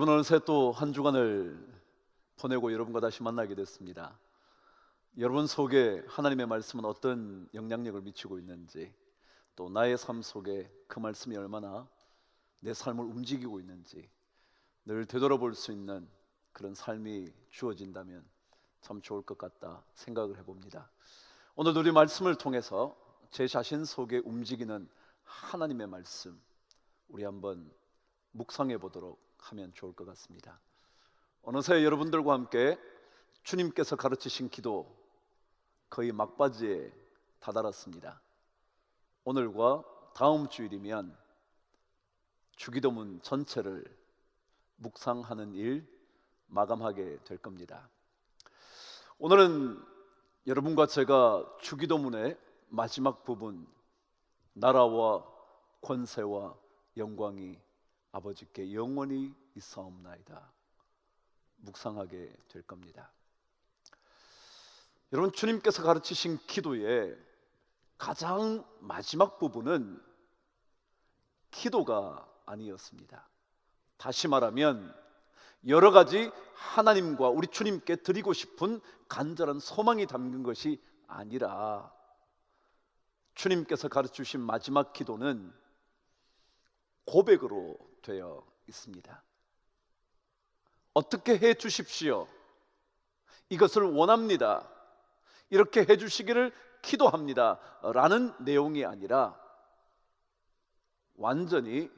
여러분, 어느새 또 한 주간을 보내고 여러분과 다시 만나게 됐습니다. 여러분 속에 하나님의 말씀은 어떤 영향력을 미치고 있는지, 또 나의 삶 속에 그 말씀이 얼마나 내 삶을 움직이고 있는지 늘 되돌아볼 수 있는 그런 삶이 주어진다면 참 좋을 것 같다 생각을 해봅니다. 오늘 우리 말씀을 통해서 제 자신 속에 움직이는 하나님의 말씀, 우리 한번 묵상해 보도록 하면 좋을 것 같습니다. 어느새 여러분들과 함께 주님께서 가르치신 기도 거의 막바지에 다다랐습니다. 오늘과 다음 주일이면 주기도문 전체를 묵상하는 일 마감하게 될 겁니다. 오늘은 여러분과 제가 주기도문의 마지막 부분, 나라와 권세와 영광이 아버지께 영원히 있사옵나이다 묵상하게 될 겁니다. 여러분, 주님께서 가르치신 기도의 가장 마지막 부분은 기도가 아니었습니다. 다시 말하면 여러 가지 하나님과 우리 주님께 드리고 싶은 간절한 소망이 담긴 것이 아니라 주님께서 가르치신 마지막 기도는 고백으로 되어 있습니다. 어떻게 해 주십시오, 이것을 원합니다, 이렇게 해 주시기를 기도합니다 라는 내용이 아니라 완전히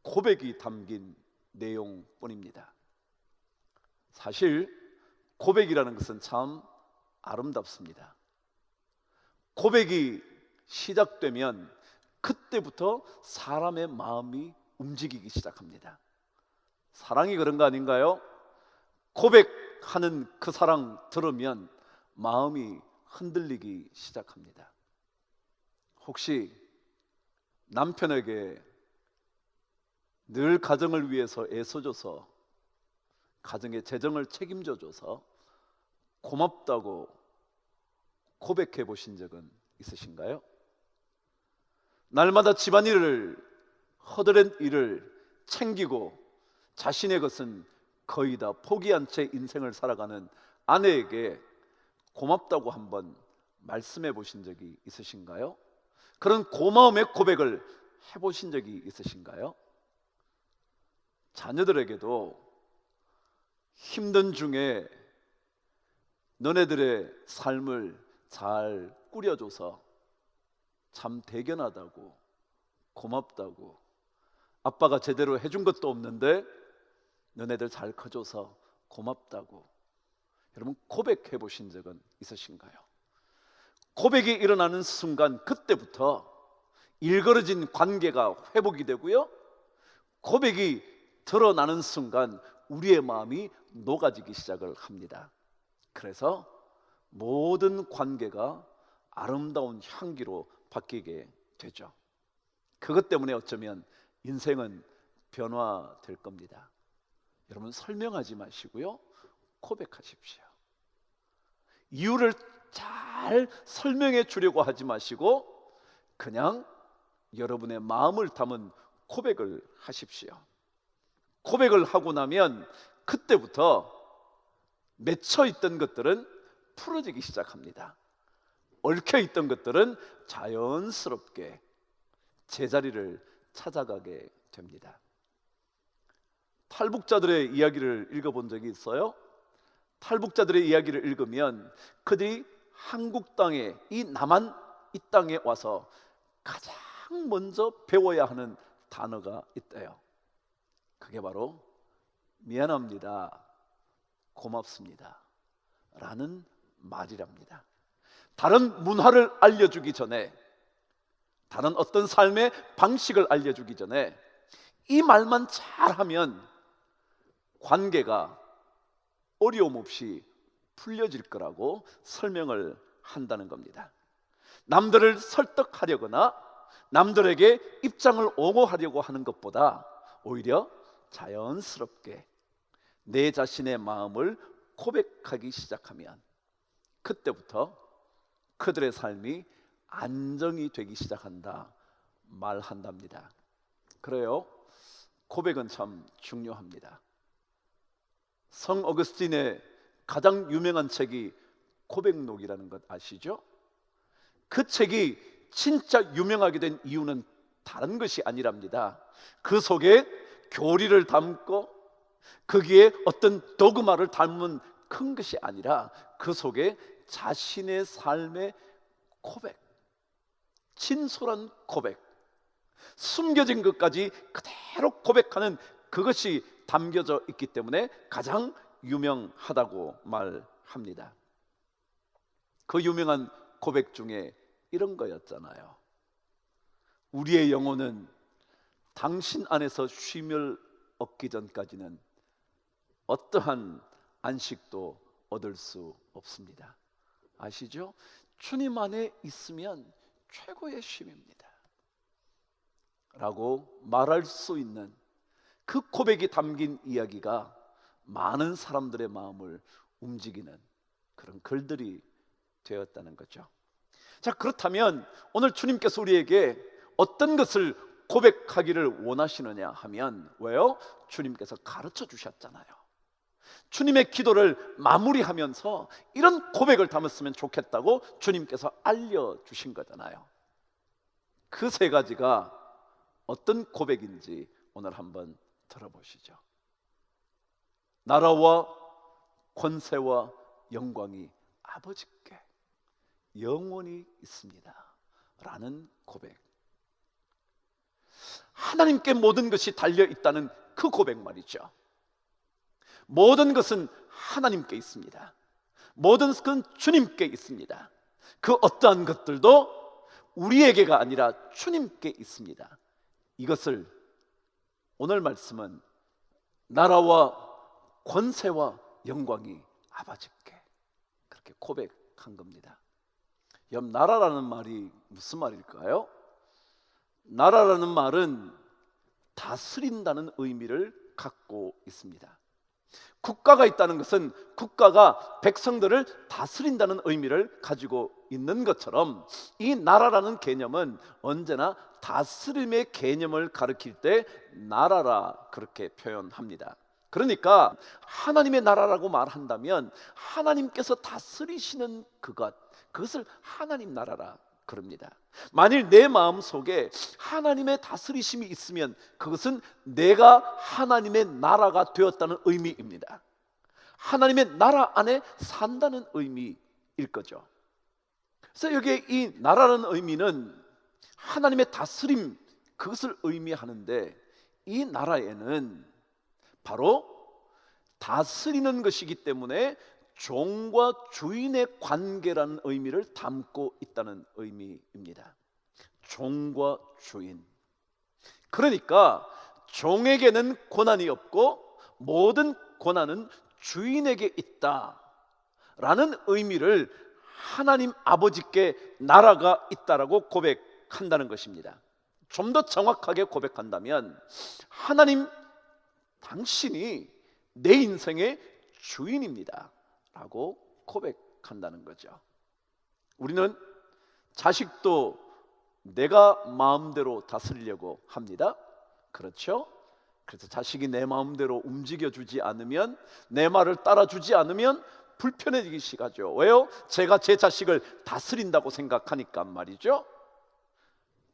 고백이 담긴 내용뿐입니다. 사실 고백이라는 것은 참 아름답습니다. 고백이 시작되면 그때부터 사람의 마음이 움직이기 시작합니다. 사랑이 그런 거 아닌가요? 고백하는 그 사랑 들으면 마음이 흔들리기 시작합니다. 혹시 남편에게 늘 가정을 위해서 애써줘서 가정의 재정을 책임져줘서 고맙다고 고백해 보신 적은 있으신가요? 날마다 집안일을, 허드렛 일을 챙기고 자신의 것은 거의 다 포기한 채 인생을 살아가는 아내에게 고맙다고 한번 말씀해 보신 적이 있으신가요? 그런 고마움의 고백을 해보신 적이 있으신가요? 자녀들에게도 힘든 중에 너네들의 삶을 잘 꾸려줘서 참 대견하다고, 고맙다고, 아빠가 제대로 해준 것도 없는데 너네들 잘 커줘서 고맙다고, 여러분 고백해 보신 적은 있으신가요? 고백이 일어나는 순간 그때부터 일그러진 관계가 회복이 되고요, 고백이 드러나는 순간 우리의 마음이 녹아지기 시작을 합니다. 그래서 모든 관계가 아름다운 향기로 바뀌게 되죠. 그것 때문에 어쩌면 인생은 변화될 겁니다. 여러분, 설명하지 마시고요, 고백하십시오. 이유를 잘 설명해 주려고 하지 마시고 그냥 여러분의 마음을 담은 고백을 하십시오. 고백을 하고 나면 그때부터 맺혀 있던 것들은 풀어지기 시작합니다. 얽혀 있던 것들은 자연스럽게 제자리를 찾아가게 됩니다. 탈북자들의 이야기를 읽어본 적이 있어요? 탈북자들의 이야기를 읽으면 그들이 한국 땅에, 이 남한 이 땅에 와서 가장 먼저 배워야 하는 단어가 있대요. 그게 바로 미안합니다, 고맙습니다 라는 말이랍니다. 다른 문화를 알려주기 전에, 다른 어떤 삶의 방식을 알려주기 전에 이 말만 잘하면 관계가 어려움 없이 풀려질 거라고 설명을 한다는 겁니다. 남들을 설득하려거나 남들에게 입장을 옹호하려고 하는 것보다 오히려 자연스럽게 내 자신의 마음을 고백하기 시작하면 그때부터 그들의 삶이 안정이 되기 시작한다 말한답니다. 그래요, 고백은 참 중요합니다. 성 어거스틴의 가장 유명한 책이 고백록이라는 것 아시죠? 그 책이 진짜 유명하게 된 이유는 다른 것이 아니랍니다. 그 속에 교리를 담고 거기에 어떤 도그마를 담은 큰 것이 아니라 그 속에 자신의 삶의 고백, 진솔한 고백, 숨겨진 것까지 그대로 고백하는 그것이 담겨져 있기 때문에 가장 유명하다고 말합니다. 그 유명한 고백 중에 이런 거였잖아요. 우리의 영혼은 당신 안에서 쉼을 얻기 전까지는 어떠한 안식도 얻을 수 없습니다. 아시죠? 주님 안에 있으면 최고의 쉼입니다 라고 말할 수 있는 그 고백이 담긴 이야기가 많은 사람들의 마음을 움직이는 그런 글들이 되었다는 거죠. 자, 그렇다면 오늘 주님께서 우리에게 어떤 것을 고백하기를 원하시느냐 하면, 왜요? 주님께서 가르쳐 주셨잖아요. 주님의 기도를 마무리하면서 이런 고백을 담았으면 좋겠다고 주님께서 알려주신 거잖아요. 그 세 가지가 어떤 고백인지 오늘 한번 들어보시죠. 나라와 권세와 영광이 아버지께 영원히 있습니다 라는 고백. 하나님께 모든 것이 달려있다는 그 고백 말이죠. 모든 것은 하나님께 있습니다. 모든 것은 주님께 있습니다. 그 어떠한 것들도 우리에게가 아니라 주님께 있습니다. 이것을 오늘 말씀은 나라와 권세와 영광이 아버지께, 그렇게 고백한 겁니다. 나라라는 말이 무슨 말일까요? 나라라는 말은 다스린다는 의미를 갖고 있습니다. 국가가 있다는 것은 국가가 백성들을 다스린다는 의미를 가지고 있는 것처럼, 이 나라라는 개념은 언제나 다스림의 개념을 가리킬 때 나라라 그렇게 표현합니다. 그러니까 하나님의 나라라고 말한다면 하나님께서 다스리시는 그것을 하나님 나라라 그럽니다. 만일 내 마음 속에 하나님의 다스리심이 있으면 그것은 내가 하나님의 나라가 되었다는 의미입니다. 하나님의 나라 안에 산다는 의미일 거죠. 그래서 여기에 이 나라라는 의미는 하나님의 다스림, 그것을 의미하는데, 이 나라에는 바로 다스리는 것이기 때문에 종과 주인의 관계라는 의미를 담고 있다는 의미입니다. 종과 주인. 그러니까 종에게는 고난이 없고 모든 고난은 주인에게 있다라는 의미를 하나님 아버지께 나라가 있다라고 고백한다는 것입니다. 좀 더 정확하게 고백한다면, 하나님 당신이 내 인생의 주인입니다 라고 고백한다는 거죠. 우리는 자식도 내가 마음대로 다스리려고 합니다. 그렇죠? 그래서 자식이 내 마음대로 움직여주지 않으면, 내 말을 따라주지 않으면 불편해지기 시작하죠. 왜요? 제가 제 자식을 다스린다고 생각하니까 말이죠.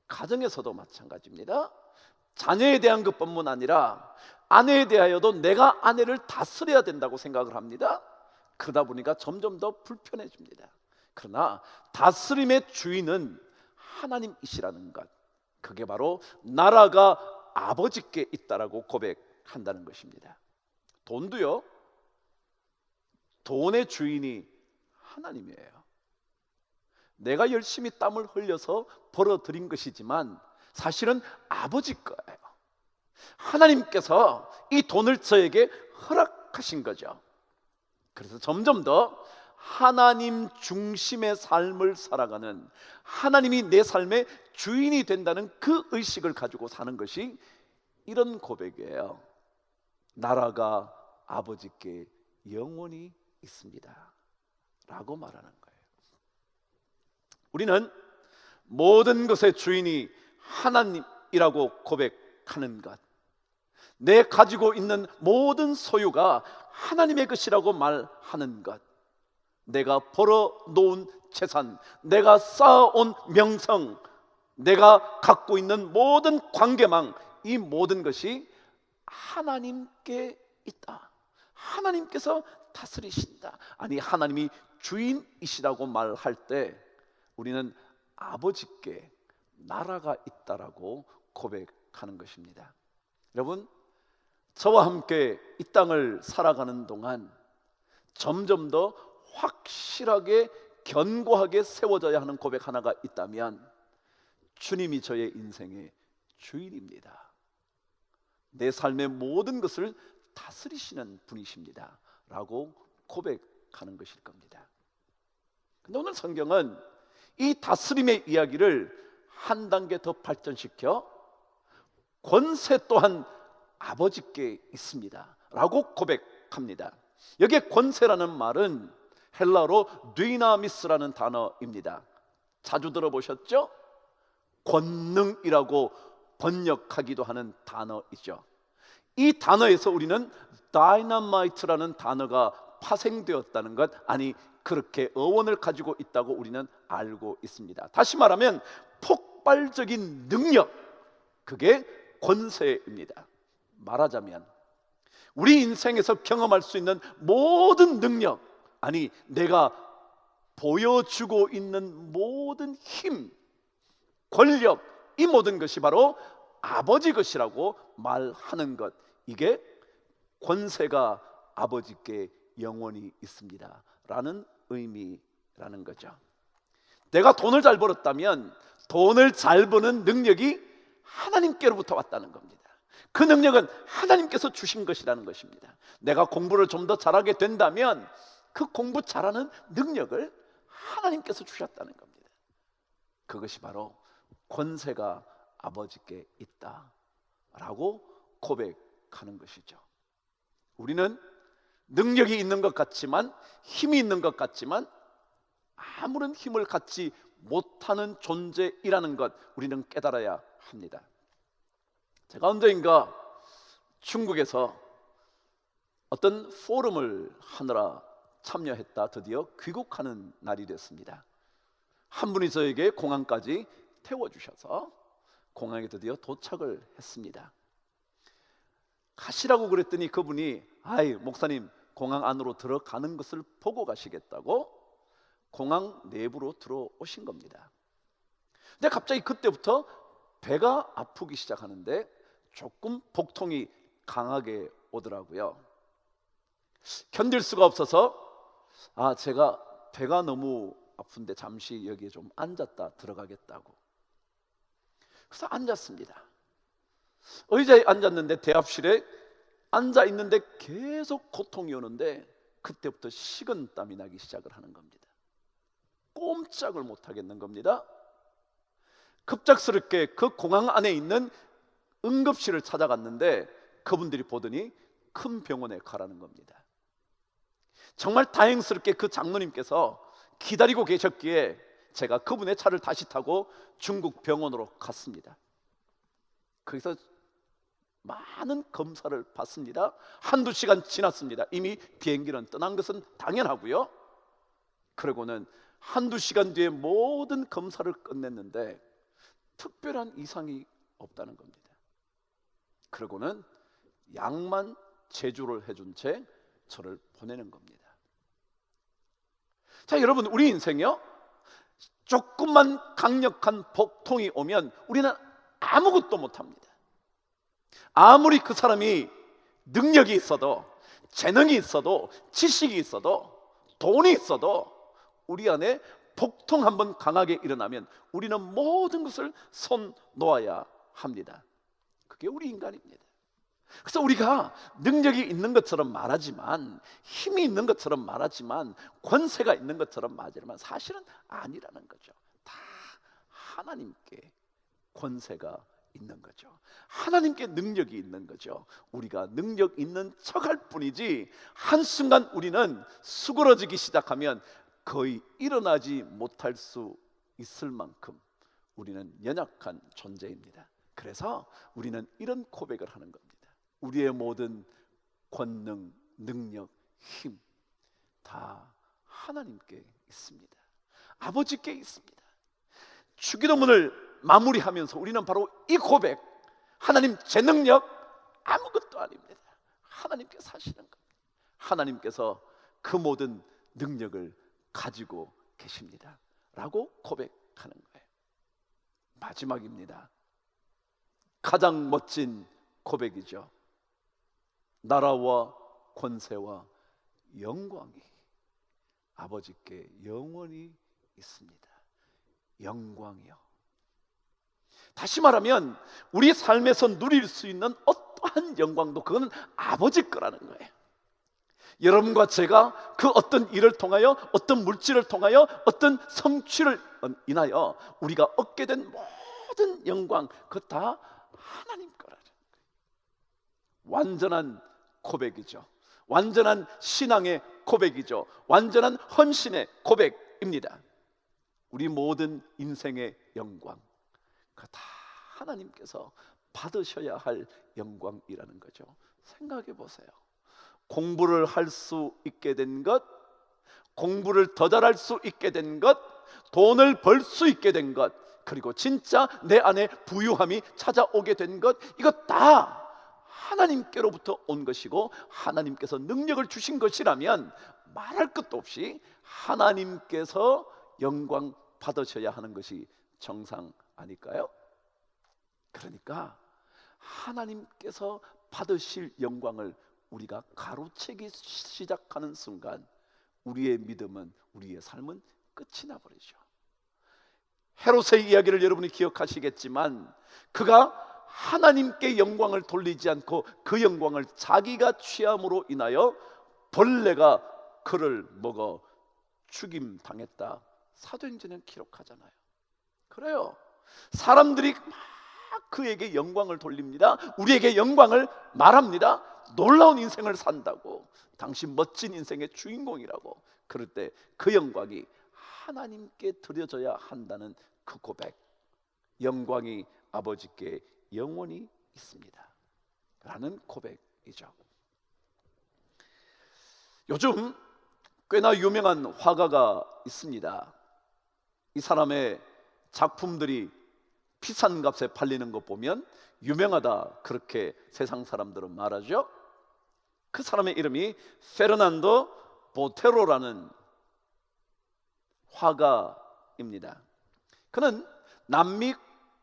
가정에서도 마찬가지입니다. 자녀에 대한 것뿐만 아니라 아내에 대하여도 내가 아내를 다스려야 된다고 생각을 합니다. 그러다 보니까 점점 더 불편해집니다. 그러나 다스림의 주인은 하나님이시라는 것, 그게 바로 나라가 아버지께 있다라고 고백한다는 것입니다. 돈도요, 돈의 주인이 하나님이에요. 내가 열심히 땀을 흘려서 벌어들인 것이지만 사실은 아버지 거예요. 하나님께서 이 돈을 저에게 허락하신 거죠. 그래서 점점 더 하나님 중심의 삶을 살아가는, 하나님이 내 삶의 주인이 된다는 그 의식을 가지고 사는 것이 이런 고백이에요. 나라가 아버지께 영원히 있습니다 라고 말하는 거예요. 우리는 모든 것의 주인이 하나님이라고 고백하는 것, 내 가지고 있는 모든 소유가 하나님의 것이라고 말하는 것, 내가 벌어놓은 재산, 내가 쌓아온 명성, 내가 갖고 있는 모든 관계망, 이 모든 것이 하나님께 있다. 하나님께서 다스리신다. 아니, 하나님이 주인이시라고 말할 때 우리는 아버지께 나라가 있다라고 고백하는 것입니다. 여러분, 저와 함께 이 땅을 살아가는 동안 점점 더 확실하게 견고하게 세워져야 하는 고백 하나가 있다면 주님이 저의 인생의 주인입니다. 내 삶의 모든 것을 다스리시는 분이십니다 라고 고백하는 것일 겁니다. 근데 오늘 성경은 이 다스림의 이야기를 한 단계 더 발전시켜 권세 또한 아버지께 있습니다 라고 고백합니다. 여기에 권세라는 말은 헬라어로 dynamis라는 단어입니다. 자주 들어보셨죠? 권능이라고 번역하기도 하는 단어이죠. 이 단어에서 우리는 dynamite라는 단어가 파생되었다는 것, 아니 그렇게 어원을 가지고 있다고 우리는 알고 있습니다. 다시 말하면 폭발적인 능력, 그게 권세입니다. 말하자면 우리 인생에서 경험할 수 있는 모든 능력, 아니 내가 보여주고 있는 모든 힘, 권력, 이 모든 것이 바로 아버지 것이라고 말하는 것, 이게 권세가 아버지께 영원히 있습니다 라는 의미라는 거죠. 내가 돈을 잘 벌었다면 돈을 잘 버는 능력이 하나님께로부터 왔다는 겁니다. 그 능력은 하나님께서 주신 것이라는 것입니다. 내가 공부를 좀 더 잘하게 된다면 그 공부 잘하는 능력을 하나님께서 주셨다는 겁니다. 그것이 바로 권세가 아버지께 있다라고 고백하는 것이죠. 우리는 능력이 있는 것 같지만, 힘이 있는 것 같지만 아무런 힘을 갖지 못하는 존재이라는 것, 우리는 깨달아야 합니다. 제가 언제인가 중국에서 어떤 포럼을 하느라 참여했다 드디어 귀국하는 날이 됐습니다. 한 분이 저에게 공항까지 태워주셔서 공항에 드디어 도착을 했습니다. 가시라고 그랬더니 그분이 아이 목사님, 공항 안으로 들어가는 것을 보고 가시겠다고 공항 내부로 들어오신 겁니다. 근데 갑자기 그때부터 배가 아프기 시작하는데 조금 복통이 강하게 오더라고요. 견딜 수가 없어서 제가 배가 너무 아픈데 잠시 여기에 좀 앉았다 들어가겠다고. 그래서 앉았습니다. 의자에 앉았는데 대합실에 앉아 있는데 계속 고통이 오는데 그때부터 식은땀이 나기 시작을 하는 겁니다. 꼼짝을 못 하겠는 겁니다. 급작스럽게 그 공항 안에 있는 응급실을 찾아갔는데 그분들이 보더니 큰 병원에 가라는 겁니다. 정말 다행스럽게 그 장로님께서 기다리고 계셨기에 제가 그분의 차를 다시 타고 중국 병원으로 갔습니다. 거기서 많은 검사를 받습니다. 한두 시간 지났습니다. 이미 비행기는 떠난 것은 당연하고요. 그러고는 한두 시간 뒤에 모든 검사를 끝냈는데 특별한 이상이 없다는 겁니다. 그러고는 약만 제조를 해준 채 저를 보내는 겁니다. 자, 여러분, 우리 인생이요, 조금만 강력한 복통이 오면 우리는 아무것도 못합니다. 아무리 그 사람이 능력이 있어도, 재능이 있어도, 지식이 있어도, 돈이 있어도 우리 안에 복통 한번 강하게 일어나면 우리는 모든 것을 손 놓아야 합니다. 그게 우리 인간입니다. 그래서 우리가 능력이 있는 것처럼 말하지만, 힘이 있는 것처럼 말하지만, 권세가 있는 것처럼 말하지만 사실은 아니라는 거죠. 다 하나님께 권세가 있는 거죠. 하나님께 능력이 있는 거죠. 우리가 능력 있는 척할 뿐이지 한순간 우리는 수그러지기 시작하면 거의 일어나지 못할 수 있을 만큼 우리는 연약한 존재입니다. 그래서 우리는 이런 고백을 하는 겁니다. 우리의 모든 권능, 능력, 힘 다 하나님께 있습니다. 아버지께 있습니다. 주기도문을 마무리하면서 우리는 바로 이 고백, 하나님 제 능력 아무것도 아닙니다. 하나님께서 하시는 겁니다. 하나님께서 그 모든 능력을 가지고 계십니다 라고 고백하는 거예요. 마지막입니다. 가장 멋진 고백이죠. 나라와 권세와 영광이 아버지께 영원히 있습니다. 영광이요. 다시 말하면 우리 삶에서 누릴 수 있는 어떠한 영광도 그거는 아버지 거라는 거예요. 여러분과 제가 그 어떤 일을 통하여, 어떤 물질을 통하여, 어떤 성취를 인하여 우리가 얻게 된 모든 영광, 그거 다 하나님 거라는 거예요. 완전한 고백이죠. 완전한 신앙의 고백이죠. 완전한 헌신의 고백입니다. 우리 모든 인생의 영광, 그거 다 하나님께서 받으셔야 할 영광이라는 거죠. 생각해 보세요. 공부를 할 수 있게 된 것, 공부를 더 잘할 수 있게 된 것, 돈을 벌 수 있게 된 것, 그리고 진짜 내 안에 부유함이 찾아오게 된 것, 이것 다 하나님께로부터 온 것이고 하나님께서 능력을 주신 것이라면 말할 것도 없이 하나님께서 영광 받으셔야 하는 것이 정상 아닐까요? 그러니까 하나님께서 받으실 영광을 우리가 가로채기 시작하는 순간 우리의 믿음은, 우리의 삶은 끝이 나버리죠. 헤롯의 이야기를 여러분이 기억하시겠지만 그가 하나님께 영광을 돌리지 않고 그 영광을 자기가 취함으로 인하여 벌레가 그를 먹어 죽임당했다. 사도행전은 기록하잖아요. 그래요. 사람들이 막 그에게 영광을 돌립니다. 우리에게 영광을 말합니다. 놀라운 인생을 산다고, 당신 멋진 인생의 주인공이라고. 그럴 때 그 영광이 하나님께 드려져야 한다는 그 고백, 영광이 아버지께 영원히 있습니다 라는 고백이죠. 요즘 꽤나 유명한 화가가 있습니다. 이 사람의 작품들이 비싼 값에 팔리는 것 보면 유명하다, 그렇게 세상 사람들은 말하죠. 그 사람의 이름이 페르난도 보테로라는 화가입니다. 그는 남미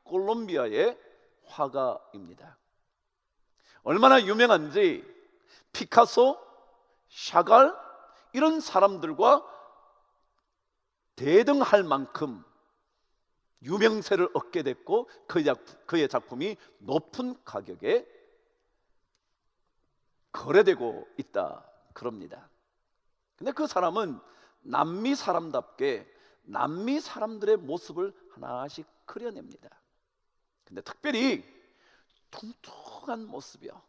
콜롬비아의 화가입니다. 얼마나 유명한지 피카소, 샤갈 이런 사람들과 대등할 만큼 유명세를 얻게 됐고 그의 작품이 높은 가격에 거래되고 있다 그럽니다. 근데 그 사람은 남미 사람답게 남미 사람들의 모습을 하나씩 그려냅니다. 근데 특별히 뚱뚱한 모습이요.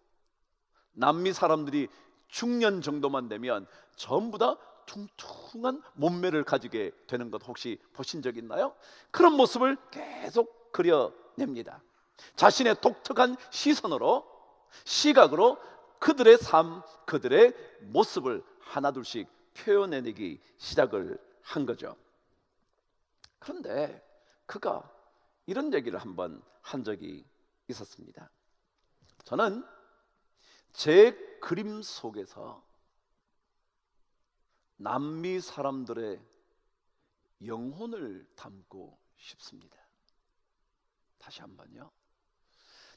남미 사람들이 중년 정도만 되면 전부 다 뚱뚱한 몸매를 가지게 되는 것 혹시 보신 적 있나요? 그런 모습을 계속 그려냅니다. 자신의 독특한 시선으로, 시각으로 그들의 삶, 그들의 모습을 하나둘씩 표현해내기 시작을 한 거죠. 그런데 그가 이런 얘기를 한번 한 적이 있었습니다. 저는 제 그림 속에서 남미 사람들의 영혼을 담고 싶습니다. 다시 한번요.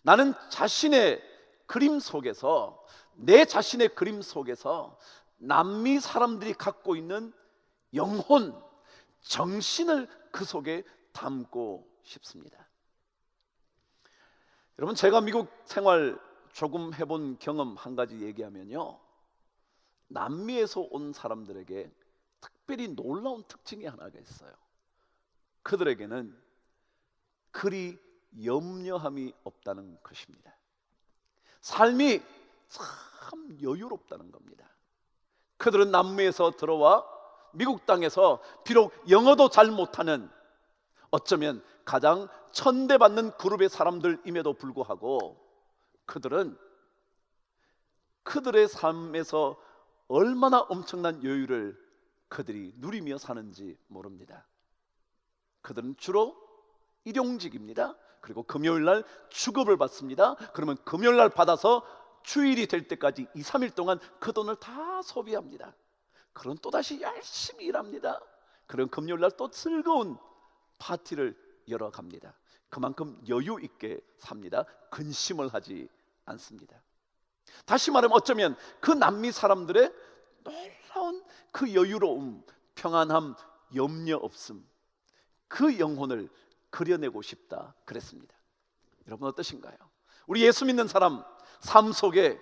나는 자신의 그림 속에서, 내 자신의 그림 속에서 남미 사람들이 갖고 있는 영혼, 정신을 그 속에 담고 싶습니다. 여러분, 제가 미국 생활 조금 해본 경험 한 가지 얘기하면요, 남미에서 온 사람들에게 특별히 놀라운 특징이 하나가 있어요. 그들에게는 그리 염려함이 없다는 것입니다. 삶이 참 여유롭다는 겁니다. 그들은 남미에서 들어와 미국 땅에서 비록 영어도 잘 못하는, 어쩌면 가장 천대받는 그룹의 사람들임에도 불구하고 그들은 그들의 삶에서 얼마나 엄청난 여유를 그들이 누리며 사는지 모릅니다. 그들은 주로 일용직입니다. 그리고 금요일날 주급을 받습니다. 그러면 금요일날 받아서 주일이 될 때까지 2, 3일 동안 그 돈을 다 소비합니다. 그럼 또다시 열심히 일합니다. 그럼 금요일날 또 즐거운 파티를 열어갑니다. 그만큼 여유 있게 삽니다. 근심을 하지 않습니다. 다시 말하면 어쩌면 그 남미 사람들의 놀라운 그 여유로움, 평안함, 염려 없음, 그 영혼을 그려내고 싶다 그랬습니다. 여러분 어떠신가요? 우리 예수 믿는 사람 삶 속에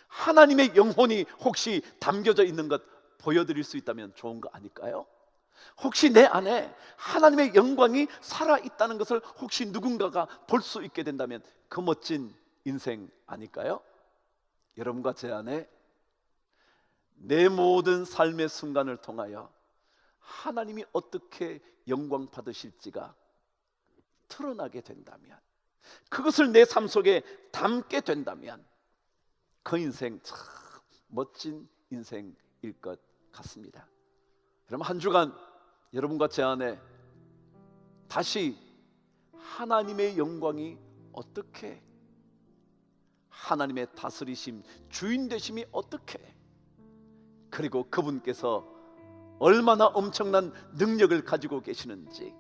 하나님의 영혼이 혹시 담겨져 있는 것 보여드릴 수 있다면 좋은 거 아닐까요? 혹시 내 안에 하나님의 영광이 살아있다는 것을 혹시 누군가가 볼 수 있게 된다면 그 멋진 인생 아닐까요? 여러분과 제 안에 내 모든 삶의 순간을 통하여 하나님이 어떻게 영광 받으실지가 드러나게 된다면, 그것을 내 삶 속에 담게 된다면 그 인생 참 멋진 인생일 것 같습니다. 여러분 한 주간 여러분과 제 안에 다시 하나님의 영광이 어떻게, 하나님의 다스리심, 주인 되심이 어떻게, 그리고 그분께서 얼마나 엄청난 능력을 가지고 계시는지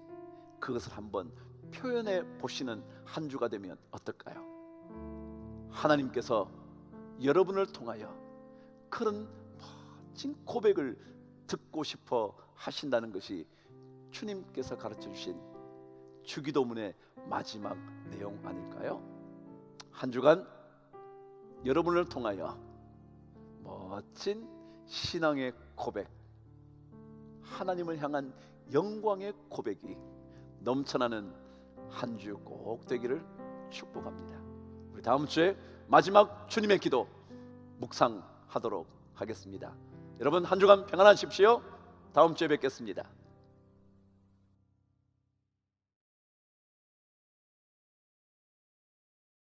그것을 한번 표현해 보시는 한 주가 되면 어떨까요? 하나님께서 여러분을 통하여 그런 멋진 고백을 듣고 싶어 하신다는 것이 주님께서 가르쳐 주신 주기도문의 마지막 내용 아닐까요? 한 주간 여러분을 통하여 멋진 신앙의 고백, 하나님을 향한 영광의 고백이 넘쳐나는 한 주 꼭 되기를 축복합니다. 우리 다음 주에 마지막 주님의 기도 묵상하도록 하겠습니다. 여러분 한 주간 평안하십시오. 다음 주에 뵙겠습니다.